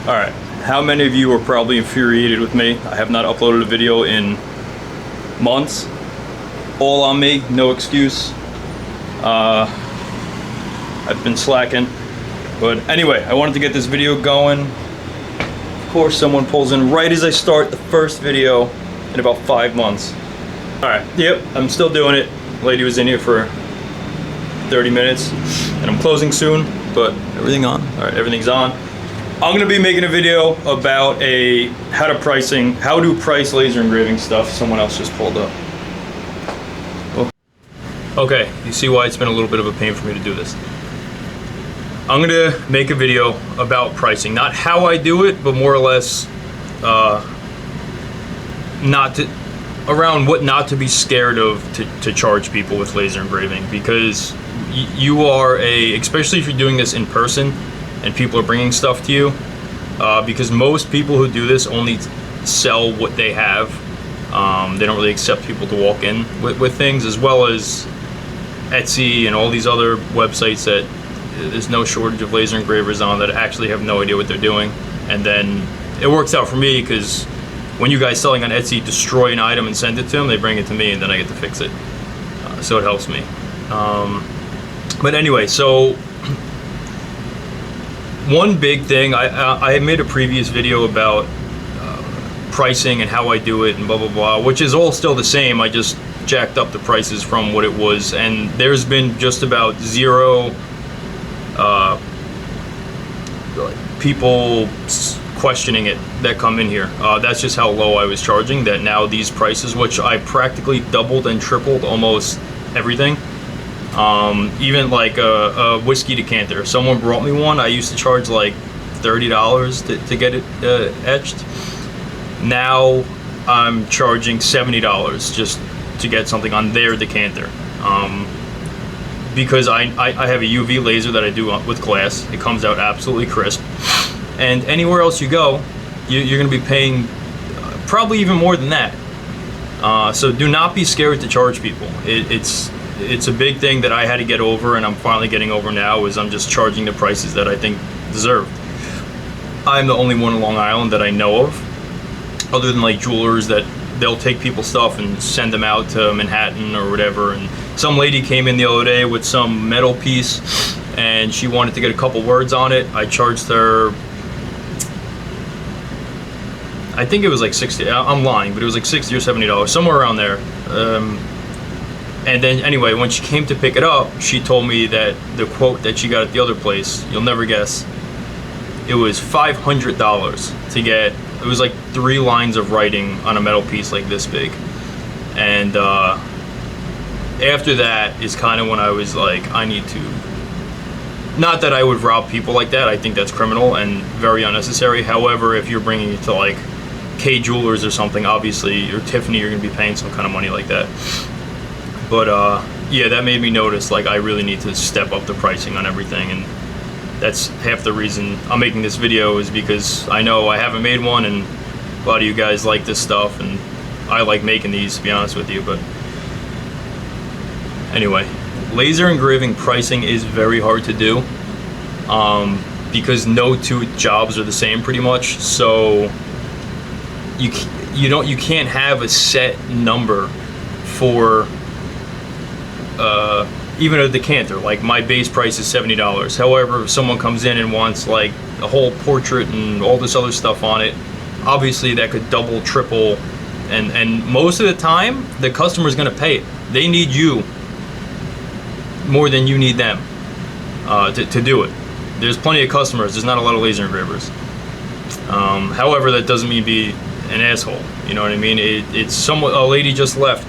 Alright, how many of you are probably infuriated with me? I have not uploaded a video in months. All on me, no excuse. I've been slacking. But anyway, I wanted to get this video going. Of course, someone pulls in right as I start the first video in about 5 months. Alright, yep, I'm still doing it. Lady was in here for 30 minutes, and I'm closing soon, but everything on? Alright, everything's on. I'm gonna be making a video about how to price laser engraving stuff. Someone else just pulled up. Oh. Okay, you see why it's been a little bit of a pain for me to do this. I'm gonna make a video about pricing, not how I do it, but more or less around what not to be scared of to charge people with laser engraving, because you are especially if you're doing this in person and people are bringing stuff to you, because most people who do this only sell what they have. They don't really accept people to walk in with things, as well as Etsy and all these other websites that there's no shortage of laser engravers on that actually have no idea what they're doing. And then it works out for me, because when you guys selling on Etsy destroy an item and send it to them, they bring it to me and then I get to fix it. So it helps me. But anyway, so one big thing, I made a previous video about pricing and how I do it and blah blah blah, which is all still the same. I just jacked up the prices from what it was, and there's been just about zero people questioning it that come in here. That's just how low I was charging, that now these prices, which I practically doubled and tripled almost everything. Even like a whiskey decanter. Someone brought me one. I used to charge like $30 to get it etched. Now I'm charging $70 just to get something on their decanter. Because I have a UV laser that I do with glass. It comes out absolutely crisp. And anywhere else you go, you're going to be paying probably even more than that. So do not be scared to charge people. It's a big thing that I had to get over, and I'm finally getting over now, is I'm just charging the prices that I think deserved. I'm the only one in Long Island that I know of, other than like jewelers, that they'll take people's stuff and send them out to Manhattan or whatever. And some lady came in the other day with some metal piece and she wanted to get a couple words on it. I charged her, I think it was like 60, I'm lying, but it was like $60 or $70, somewhere around there. And then anyway, when she came to pick it up, she told me that the quote that she got at the other place, you'll never guess, it was $500 to get, it was like 3 lines of writing on a metal piece like this big. And after that is kind of when I was like, I need to, not that I would rob people like that, I think that's criminal and very unnecessary. However, if you're bringing it to like K Jewelers or something, obviously, or Tiffany, you're gonna be paying some kind of money like that. But yeah, that made me notice like I really need to step up the pricing on everything, and that's half the reason I'm making this video, is because I know I haven't made one, and a lot of you guys like this stuff, and I like making these, to be honest with you. But anyway, laser engraving pricing is very hard to do, because no two jobs are the same pretty much. So you can't have a set number for even a decanter. Like my base price is $70. However, if someone comes in and wants like a whole portrait and all this other stuff on it, obviously that could double, triple, and most of the time the customer is going to pay it. They need you more than you need them to do it. There's plenty of customers, there's not a lot of laser engravers. However, that doesn't mean be an asshole, you know what I mean? It's a lady just left.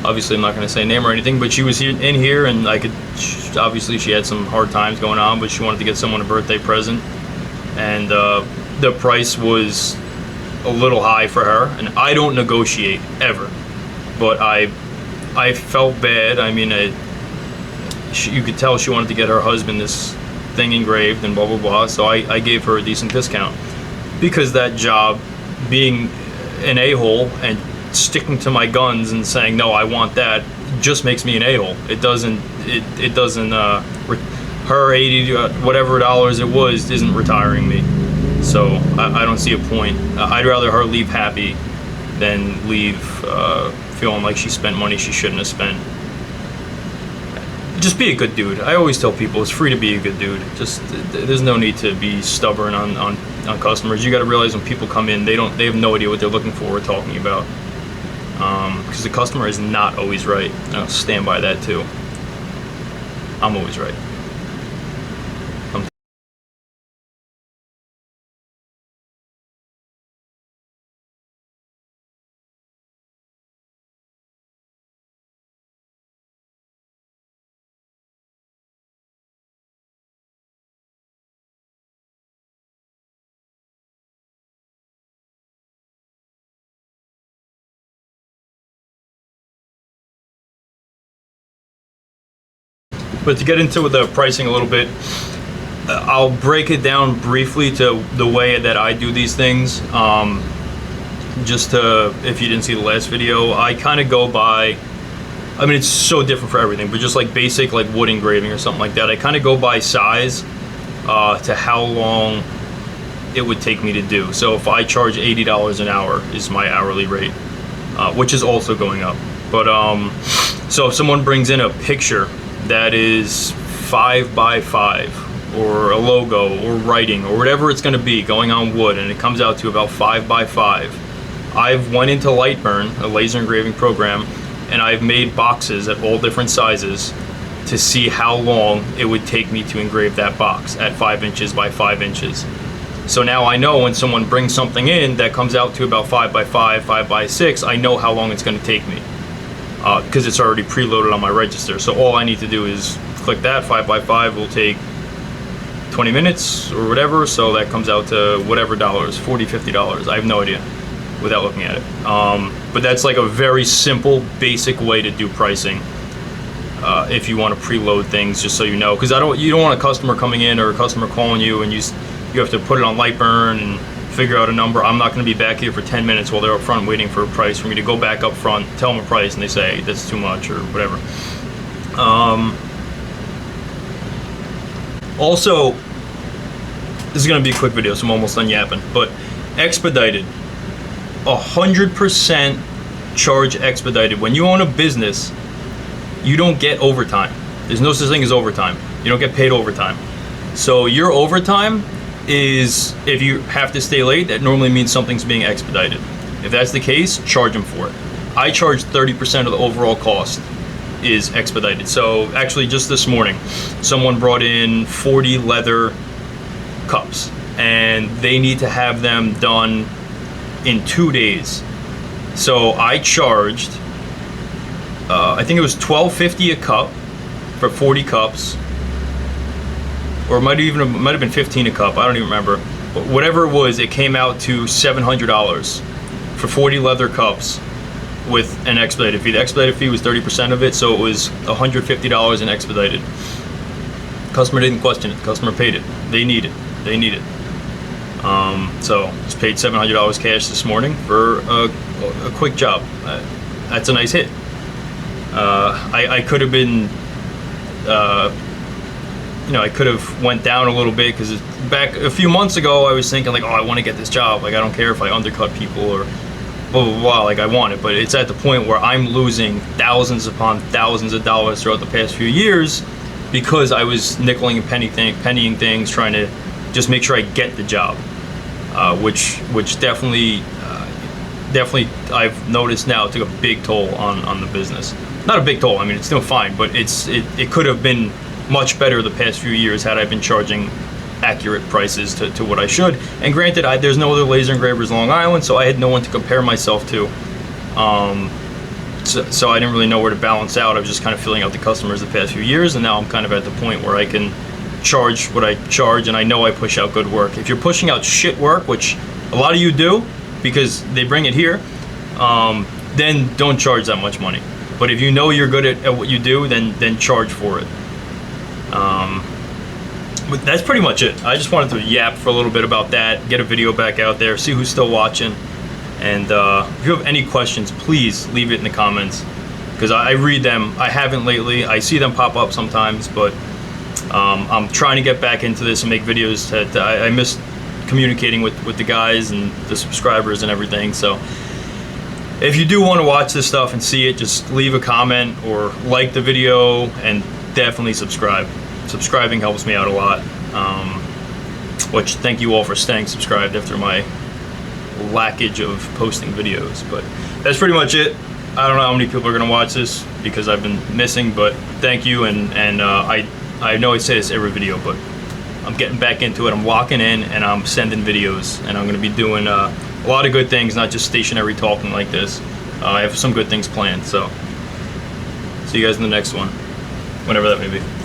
Obviously, I'm not going to say name or anything, but she was in here, and obviously she had some hard times going on, but she wanted to get someone a birthday present, and the price was a little high for her, and I don't negotiate ever, but I felt bad. I mean, you could tell she wanted to get her husband this thing engraved and blah blah blah, so I gave her a decent discount, because that job, being an a-hole and sticking to my guns and saying no, I want that, just makes me an a-hole. It doesn't her 80 whatever dollars it was isn't retiring me. So I don't see a point. I'd rather her leave happy than leave feeling like she spent money she shouldn't have spent. Just be a good dude. I always tell people it's free to be a good dude. Just there's no need to be stubborn on customers. You got to realize when people come in, they have no idea what they're looking for or talking about. Because the customer is not always right. I'll stand by that too. I'm always right. But to get into the pricing a little bit, I'll break it down briefly to the way that I do these things. Just to, if you didn't see the last video, I kind of go by, I mean, it's so different for everything, but just like basic like wood engraving or something like that, I kind of go by size to how long it would take me to do. So if I charge $80 an hour is my hourly rate, which is also going up. But so if someone brings in a picture that is 5 by 5 or a logo or writing or whatever it's going to be going on wood, and it comes out to about 5 by 5, I've went into Lightburn, a laser engraving program, and I've made boxes at all different sizes to see how long it would take me to engrave that box at 5 inches by 5 inches. So now I know when someone brings something in that comes out to about 5 by 5, 5 by 6, I know how long it's going to take me. Because it's already preloaded on my register. So all I need to do is click that. 5 by 5 will take 20 minutes or whatever, so that comes out to whatever dollars, $40, $50. I have no idea without looking at it. But that's like a very simple, basic way to do pricing if you want to preload things, just so you know. Because you don't want a customer coming in or a customer calling you and you have to put it on Lightburn and figure out a number. I'm not going to be back here for 10 minutes while they're up front waiting for a price for me to go back up front, tell them a price, and they say that's too much or whatever. Also, this is going to be a quick video, so I'm almost done yapping, but expedited, 100% charge expedited. When you own a business, you don't get overtime. There's no such thing as overtime. You don't get paid overtime. So your overtime is, if you have to stay late, that normally means something's being expedited. If that's the case, charge them for it. I charge 30% of the overall cost is expedited. So actually just this morning, someone brought in 40 leather cups and they need to have them done in 2 days. So I charged, I think it was $12.50 a cup for 40 cups. Or it might have been 15 a cup. I don't even remember. But whatever it was, it came out to $700 for 40 leather cups with an expedited fee. The expedited fee was 30% of it, so it was $150 in expedited. Customer didn't question it. The customer paid it. They need it. They need it. So just paid $700 cash this morning for a quick job. That's a nice hit. I could have been. I could have went down a little bit, because back a few months ago I was thinking like, oh, I want to get this job. Like, I don't care if I undercut people or blah, blah, blah. Like, I want it. But it's at the point where I'm losing thousands upon thousands of dollars throughout the past few years because I was nickeling and pennying things, trying to just make sure I get the job, which definitely I've noticed now took a big toll on the business. Not a big toll. I mean, it's still fine, but it could have been much better the past few years had I been charging accurate prices to what I should. And granted, there's no other laser engravers in Long Island, so I had no one to compare myself to. So I didn't really know where to balance out. I was just kind of filling out the customers the past few years, and now I'm kind of at the point where I can charge what I charge, and I know I push out good work. If you're pushing out shit work, which a lot of you do because they bring it here, then don't charge that much money. But if you know you're good at what you do, then charge for it. But that's pretty much it. I just wanted to yap for a little bit about that, get a video back out there, see who's still watching. And if you have any questions, please leave it in the comments, because I read them. I haven't lately. I see them pop up sometimes, but I'm trying to get back into this and make videos that I miss communicating with the guys and the subscribers and everything. So if you do want to watch this stuff and see it, just leave a comment or like the video, and definitely subscribe. Subscribing helps me out a lot. Which, thank you all for staying subscribed after my lackage of posting videos. But that's pretty much it. I don't know how many people are going to watch this because I've been missing, but thank you. And I know I say this every video, but I'm getting back into it. I'm locking in and I'm sending videos, and I'm going to be doing a lot of good things, not just stationary talking like this. I have some good things planned, so see you guys in the next one, whenever that may be.